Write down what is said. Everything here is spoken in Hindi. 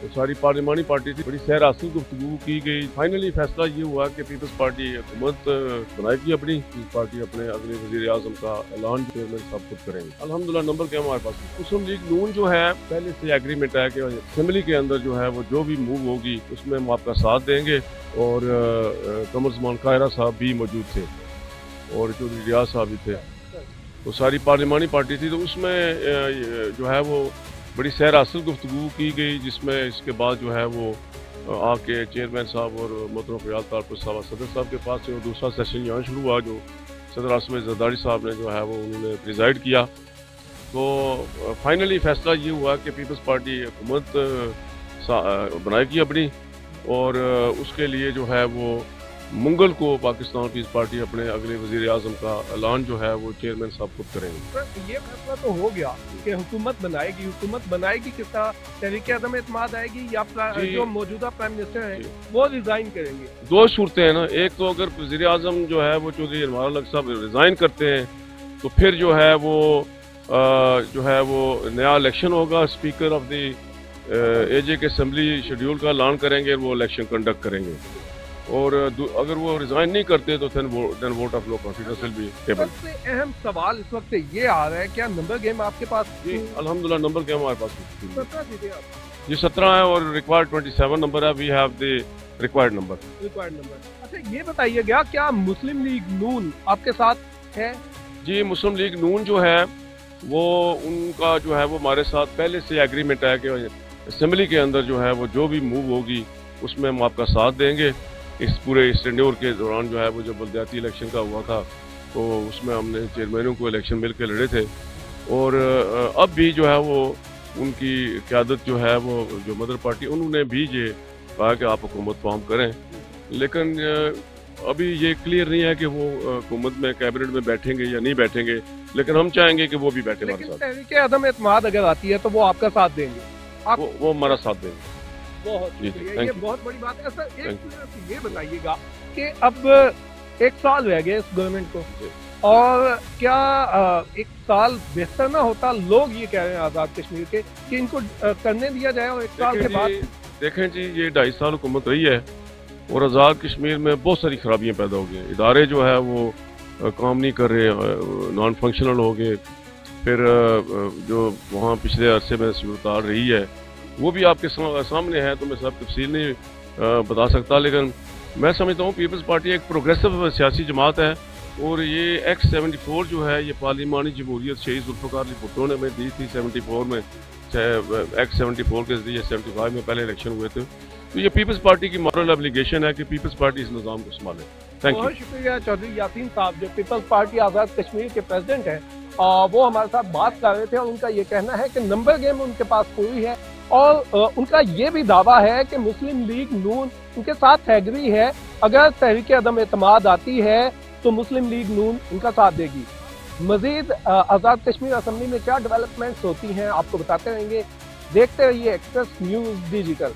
तो सारी पार्लिमानी पार्टी थी, बड़ी सैर हासिल गुफ्तगू की गई। फाइनली फैसला ये हुआ कि पीपल्स पार्टी हुकूमत बनाएगी अपनी, पीपल्स पार्टी अपने अगले वजीर आजम का ऐलान चेयरमैन साहब खुद करेंगे। अल्हम्दुलिल्लाह नंबर क्या हमारे पास मुस्लिम लीग नून जो है पहले से एग्रीमेंट है कि असेंबली के अंदर जो है वो जो भी मूव होगी उसमें हम आपका साथ देंगे। और कमर ज़मान कायरा साहब भी मौजूद थे और चौधरी रियाज साहब भी थे। तो सारी पार्लिमानी पार्टी थी, तो उसमें जो है वो बड़ी सैर हासिल गुफ्तगू की गई, जिसमें इसके बाद जो है वो आके चेयरमैन साहब और मोहतरम फ़याज़ तारपुर साहब सदर साहब के पास से दूसरा सेशन यहाँ शुरू हुआ, जो सदर आसिम जरदारी साहब ने जो है वो उन्होंने प्रिजाइड किया। तो फाइनली फैसला ये हुआ कि पीपल्स पार्टी हुकूमत बनाएगी अपनी, और उसके लिए जो है वो मंगल को पाकिस्तान पीस पार्टी अपने अगले वजीर आजम का ऐलान जो है वो चेयरमैन साहब खुद करेंगे। सर ये फैसला तो हो गया कि हुकूमत बनाएगी किस तरह, तहरीके अदम एतमाद आएगी या जो मौजूदा प्राइम मिनिस्टर हैं वो रिजाइन करेंगे? दो सूरतें हैं ना, एक तो अगर वजीर आजम जो है वो चौधरी अनवर अल हक साहब रिजाइन करते हैं तो फिर जो है वो नया इलेक्शन होगा, स्पीकर ऑफ द एजे के असम्बली शेड्यूल का ऐलान करेंगे, वो इलेक्शन कंडक्ट करेंगे। और अगर वो रिजाइन नहीं करते तो then vote of no confidence will be table. सबसे अहम सवाल इस वक्त ये आ रहा है, क्या नंबर गेम आपके पास? जी अल्हम्दुलिल्लाह नंबर गेम हमारे पास 17 जीते आप। जी 17 है और रिक्वायर्ड 27 नंबर है। We have the required number. अच्छा ये बताइएगा, क्या मुस्लिम लीग नून आपके साथ है? जी मुस्लिम लीग नून जो है वो उनका जो है वो हमारे साथ पहले से एग्रीमेंट है कि असेंबली के अंदर जो है वो जो भी मूव होगी उसमें हम आपका साथ देंगे। इस पूरे टेन्योर के दौरान जो है वो जब बलदियाती इलेक्शन का हुआ था तो उसमें हमने चेयरमैनों को इलेक्शन मिल के लड़े थे, और अब भी जो है वो उनकी क़यादत जो है वो जो मदर पार्टी उन्होंने भी ये कहा कि आप हुकूमत फॉर्म करें, लेकिन अभी ये क्लियर नहीं है कि वो हुकूमत में कैबिनेट में बैठेंगे या नहीं बैठेंगे, लेकिन हम चाहेंगे कि वो भी बैठे हमारे साथ। तहरीके अदम एतमाद अगर आती है तो वो आपका साथ देंगे? वो हमारा साथ देंगे। बहुत शुक्रिया, ये बहुत बड़ी बात है। सर एक ये बताइएगा कि अब 1 साल रह गए इस गवर्नमेंट को, और क्या 1 साल बेहतर ना होता? लोग ये कह रहे हैं आज़ाद कश्मीर के कि इनको करने दिया जाए, और 1 साल के बाद देखें जी ये 2.5 साल हुकूमत रही है और आज़ाद कश्मीर में बहुत सारी खराबियाँ पैदा हो गई। इदारे जो है वो काम नहीं कर रहे, नॉन फंक्शनल हो गए। फिर जो वहाँ पिछले अरसे में सूरत रही है वो भी आपके सामने है, तो मैं सब तफसील नहीं बता सकता, लेकिन मैं समझता हूँ पीपल्स पार्टी एक प्रोग्रेसिव सियासी जमात है, और ये एक्ट 74 जो है ये पार्लिमानी जमहूरियत शहीद जुल्फ़िकार अली भुट्टो ने हमें दी थी 74 में, एक्ट 74 के जरिए 75 में पहले इलेक्शन हुए थे। तो ये पीपल्स पार्टी की मॉरल एब्लिगेशन है कि पीपल्स पार्टी इस निज़ाम को संभाले। Thank you. बहुत शुक्रिया चौधरी यासीन साहब, जो पीपल्स पार्टी आज़ाद कश्मीर के प्रेसिडेंट हैं, वो हमारे साथ बात कर रहे थे, और उनका ये कहना है कि नंबर गेम उनके पास पूरी है, और उनका ये भी दावा है कि मुस्लिम लीग नून उनके साथ एग्री है। अगर तहरीके अदम एतमाद आती है तो मुस्लिम लीग नून उनका साथ देगी। मजीद आज़ाद कश्मीर असम्बली में क्या डेवलपमेंट्स होती हैं आपको बताते रहेंगे। देखते रहिए एक्सप्रेस न्यूज़ डिजिटल।